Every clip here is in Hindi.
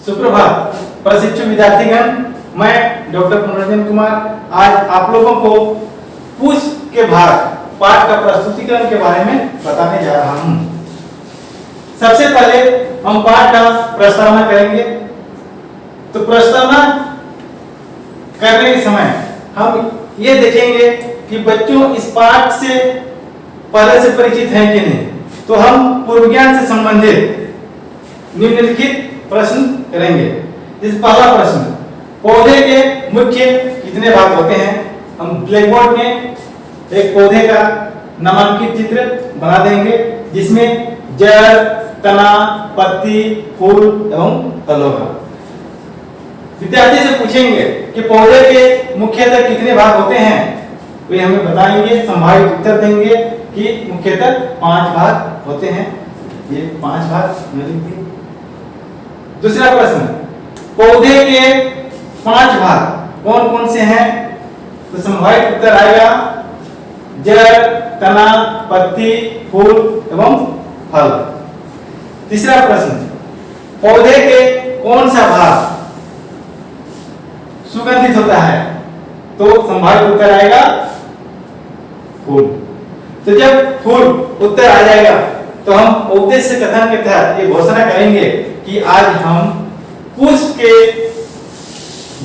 सुप्रभात प्रशिक्षु विद्यार्थीगण, मैं डॉक्टर मनोरंजन कुमार आज आप लोगों को पुष्प के भाग पाठ का प्रस्तुतिकरण के बारे में बताने जा रहा हूं। सबसे पहले हम पाठ का प्रस्तावना करेंगे। तो प्रस्तावना करने के समय हम ये देखेंगे कि बच्चों इस पाठ से पहले से परिचित हैं कि नहीं। तो हम पूर्व ज्ञान से संबंधित निम्नलिखित प्रश्न करेंगे। इस पहला प्रश्न, पौधे के मुख्य कितने भाग होते हैं। हम ब्लैक बोर्ड में एक पौधे का नामांकित चित्र बना देंगे जिसमें जड़, तना, पत्ती, फूल एवं फल होगा। विद्यार्थी से पूछेंगे कि पौधे के मुख्यतः कितने भाग होते हैं। वे हमें बताएंगे, संभावित उत्तर देंगे कि मुख्यतः 5 भाग होते हैं। ये 5 भाग लिख दिए। दूसरा प्रश्न, पौधे के 5 भाग कौन कौन से हैं। तो संभावित उत्तर आएगा जड़, तना, पत्ती, फूल एवं फल। तीसरा प्रश्न, पौधे के कौन सा भाग सुगंधित होता है। तो संभावित उत्तर आएगा फूल। तो जब फूल उत्तर आ जाएगा तो हम उद्देश्य कथन के तहत ये घोषणा करेंगे कि आज हम पुष्प के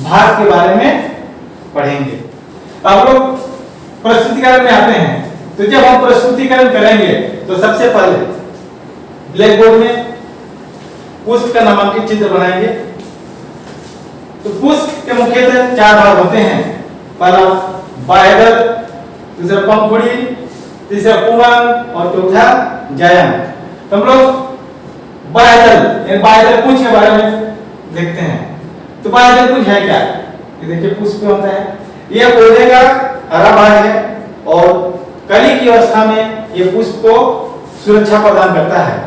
भाग के बारे में पढ़ेंगे। अब लोग प्रस्तुतिकरण में आते हैं। तो जब हम प्रस्तुतिकरण करेंगे तो सबसे पहले ब्लैक बोर्ड में पुष्प का नामांकित चित्र बनाएंगे। तो पुष्प के मुख्यतः 4 भाग होते हैं। पहला बाह्यदल, दूसरा पंखुड़ी, तीसरा पुंग और चौथा जायम। तो हम लोग बाह्यदल पुंज के बारे में देखते हैं। तो बाह्यदल पुंज है क्या। ये देखिए पुष्प में होता है। यह पौधे का हरा भाग है और कली की अवस्था में यह पुष्प को सुरक्षा प्रदान करता है।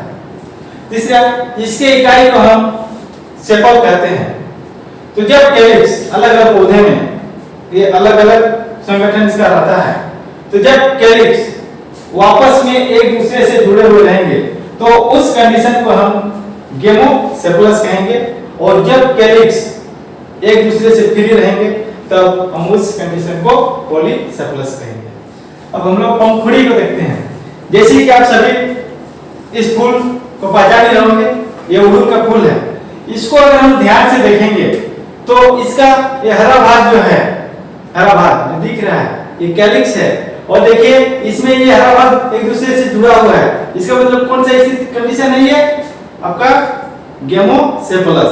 तीसरा, इसके इकाई को हम सेपल कहते हैं। तो जब कैलिक्स अलग अलग पौधे में ये अलग अलग संगठन इसका रहता है। तो जब कैलिक्स वापस में एक दूसरे से जुड़े हुए रहेंगे तो उस कंडीशन को हम गेमोसेफलस कहेंगे। और जब कैलिक्स एक दूसरे से फ्री रहेंगे तब हम उस कंडीशन को पॉलीसेफलस कहेंगे। अब हम लोग पंखुड़ी को देखते हैं। जैसे कि आप सभी इस फूल को पहचान ही रहोगे, ये अड़हुल का फूल है। इसको अगर हम ध्यान से देखेंगे तो इसका ये हरा भाग जो है, हरा भाग दिख रहा है, ये कैलिक्स है। और देखिए इसमें ये हरा भाग एक दूसरे से जुड़ा हुआ है। इसका मतलब कौन सा ऐसी कंडीशन नहीं है आपका गेमोसेफलस।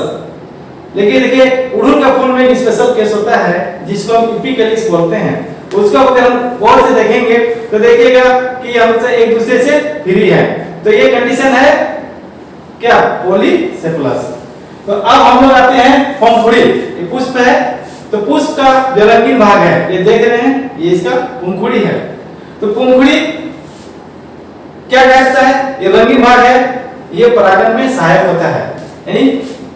लेकिन देखिए अड़हुल का फूल में स्पेशल केस होता है जिसको हम इपिकैलिक्स बोलते हैं। उसको अगर हम गौर से देखेंगे तो देखिएगा कि हमसे एक दूसरे से फ्री है। तो ये कंडीशन है क्या, पॉलीसेफलस। तो अब हम लोग आते हैं पंखुड़ी। ये पुष्प है। तो पुष्प का जो रंगीन भाग है ये देख रहे हैं, ये इसका पंखुड़ी है। तो पंखुड़ी क्या कहता है, ये रंगीन भाग है। ये परागण में सहायक होता है। यानी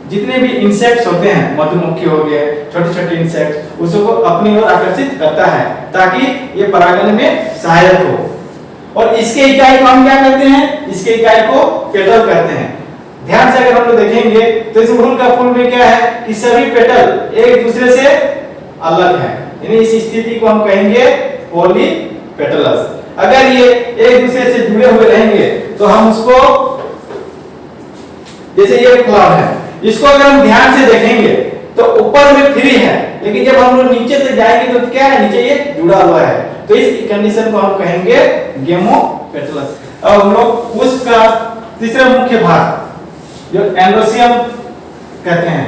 जितने भी इंसेक्ट्स होते हैं, मधुमक्खी हो गए, छोटे छोटे इंसेक्ट्स, उसको अपनी ओर आकर्षित करता है ताकि ये परागण में सहायक हो। और इसके इकाई को हम क्या कहते हैं, इसके इकाई को पेटल कहते हैं। ध्यान से अगर हम लोग देखेंगे तो इस अड़हुल का फूल में क्या है कि सभी पेटल एक दूसरे से अलग है। यानी इस स्थिति को हम कहेंगे पॉलीपेटलस। अगर ये एक दूसरे से जुड़े हुए रहेंगे तो हम उसको, जैसे ये फ्लावर है, इसको अगर हम ध्यान से देखेंगे तो ऊपर में फ्री है, लेकिन जब हम लोग नीचे से जाएंगे तो क्या है, नीचे ये जुड़ा हुआ है। तो इस कंडीशन को हम कहेंगे गेमोपेटलस। अब हम लोग पुष्प का तीसरा मुख्य भाग जो एंड्रोसियम कहते हैं,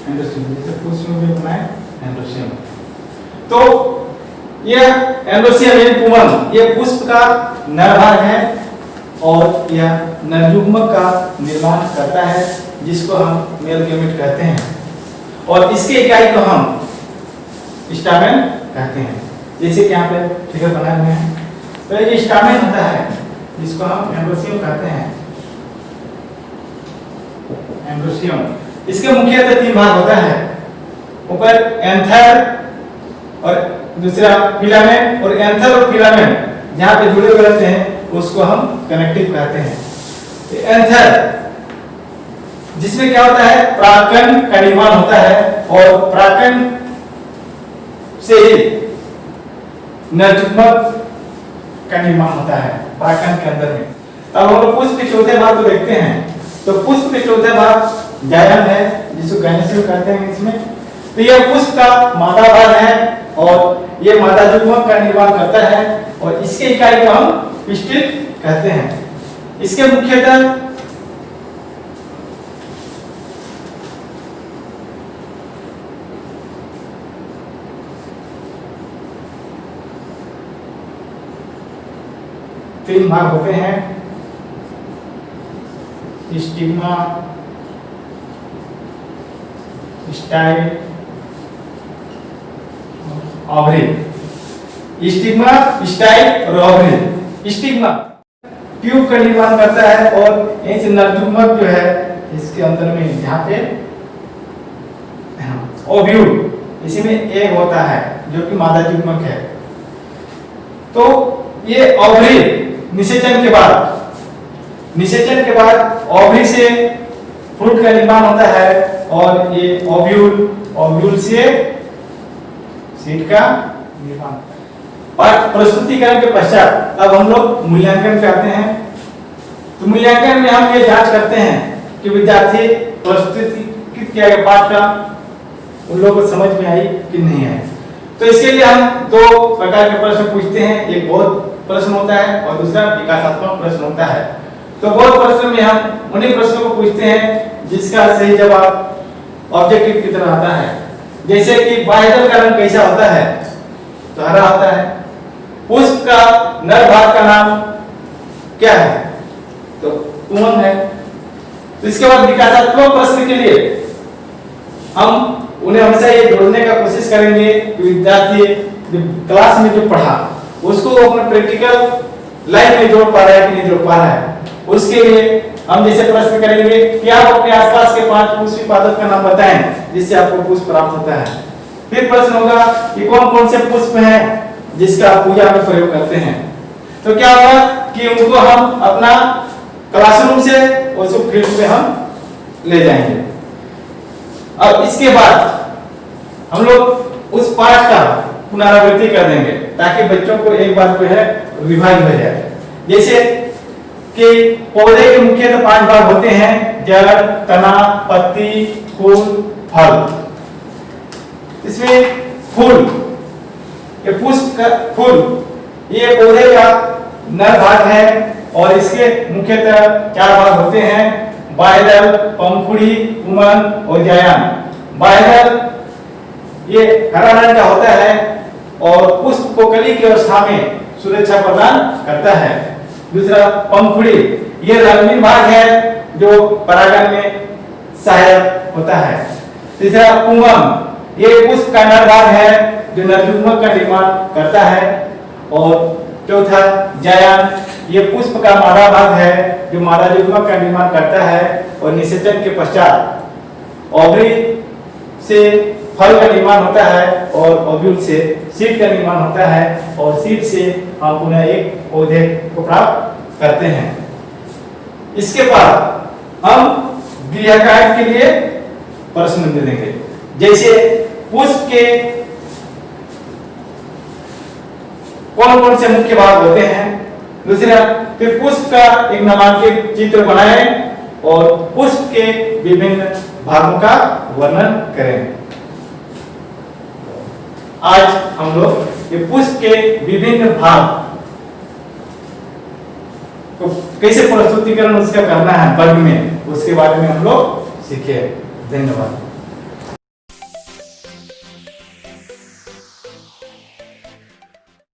एंड्रोसियम जैसे पुष्प में भी बनाए एंड्रोसियम। तो यह एंड्रोसियम यानी पुंग, ये पुष्प का नर भाग है और यह नरयुग्मक का निर्माण करता है जिसको हम मेल गैमेट कहते हैं। और इसके इकाई को हम स्टामेन कहते हैं। जैसे कि यहाँ पे फिगर बनाए हुए हैं। तो ये स्टामेन होता है जिसको हम एंड्रोसियम कहते हैं। एंड्रोसियम, इसके मुख्यतः 3 भाग होता है। ऊपर एंथर और दूसरा फिलामेंट। और एंथर और फिलामेंट जहाँ पे जुड़े हुए रहते हैं उसको हम कनेक्टिव कहते हैं। एंथर जिसमें क्या होता है, परागकण का निर्माण होता है और परागकण से ही नरयुग्मक का निर्माण होता है परागकण के अंदर में। अब हम लोग पुष्प के चौथे भाग को देखते हैं। तो पुष्प के चौथे भाग जायन है, जिसको गैनेशियम कहते हैं इसमें। तो यह पुष्प का मादा भाग है और ये मादा युग्मक का निर्माण करता है और इसके इकाई को हम पिस्टिल कहते हैं। इसके मुख्यतः तीन भाग होते हैं, stigma, style, ovary. Stigma, style और ओवरी। स्टिग्मा ट्यूब का निर्माण करता है और इस नरयुग्मक जो है इसके अंदर में यहाँ पे ओव्यूल, इसी में एग होता है जो कि मादा युग्मक है। तो ये ओवरी निषेचन के बाद ओवरी से फ्रूट का निर्माण होता है और ये ओव्यूल से सीड का निर्माण होता है। और प्रस्तुतिकरण के पश्चात अब हम लोग मूल्यांकन करते हैं। तो मूल्यांकन में हम ये जांच करते हैं कि विद्यार्थी प्रस्तुत किया गया पाठ का उन लोगों को समझ में आई कि नहीं आई। तो इसके लिए हम दो प्रकार के प्रश्न पूछते हैं, एक बोध प्रश्न होता है और दूसरा विकासात्मक प्रश्न होता है। तो बोध प्रश्न में हम उन्हीं प्रश्नों को पूछते हैं जिसका सही जवाब ऑब्जेक्टिव की तरह आता है। जैसे कि बाह्यदल का रंग कैसा होता है, तो हरा होता है। पुष्प का नर भाग का नाम क्या है, तो कुमन है। तो इसके बाद विकासात्मक प्रश्न के लिए हम उन्हें हमेशा ये जोड़ने का कोशिश करेंगे कि विद्यार्थी क्लास में जो पढ़ा उसको अपना प्रैक्टिकल लाइफ में जोड़ पा रहा है कि नहीं जोड़ पा रहा है। उसके लिए हम जैसे प्रश्न करेंगे कि आप अपने आसपास के 5 पुष्प पादप का नाम बताएं जिससे आपको पुष्प प्राप्त होता है। फिर प्रश्न होगा कि कौन कौन से पुष्प हैं जिसका आप पूजा में प्रयोग करते हैं। तो क्या होगा कि उनको हम अपना क्लासरूम से उसको फील्ड में हम ले जाएंगे। अब इसके बाद हम लोग उस पाठ का पुनरावृत्ति कर देंगे ताकि बच्चों को एक बार जो है रिवाइज हो जाए। जैसे कि पौधे के मुख्यतः 5 भाग होते हैं, जड़, तना, पत्ती, फूल, फल। इसमें फूल, ये पुष्प का फूल, ये पौधे का नर भाग है और इसके मुख्यतः 4 भाग होते हैं, बाह्यदल, पंखुड़ी, कुमन और जायन। बाह्यदल ये हरा रंग का होता है और पुष्प को कली की अवस्था में सुरक्षा प्रदान करता है। दूसरा पंखुड़ी, ये रंगीन भाग है जो परागण में सहायक होता है। तीसरा कुमम, ये पुष्प का नर भाग है जो नरयुग्मक का निर्माण करता है। और चौथा जायन, ये पुष्प का मादा भाग है जो मादा युग्मक का निर्माण करता है और निषेचन के पश्चात ओवरी से फल का निर्माण होता है और ओव्यूल से सीड का निर्माण होता है और सीड से हम पुनः एक पौधे को प्राप्त करते हैं। इसके बाद हम गृहकार्य के लिए प्रश्न दे देंगे। जैसे पुष्प के कौन कौन से मुख्य भाग होते हैं। दूसरा, फिर पुष्प का एक नामांकित चित्र बनाएं और पुष्प के विभिन्न भागों का वर्णन करें। आज हम लोग ये पुष्प के विभिन्न भाग को कैसे प्रस्तुतिकरण उसका करना है वर्ग में, उसके बारे में हम लोग सीखे। धन्यवाद।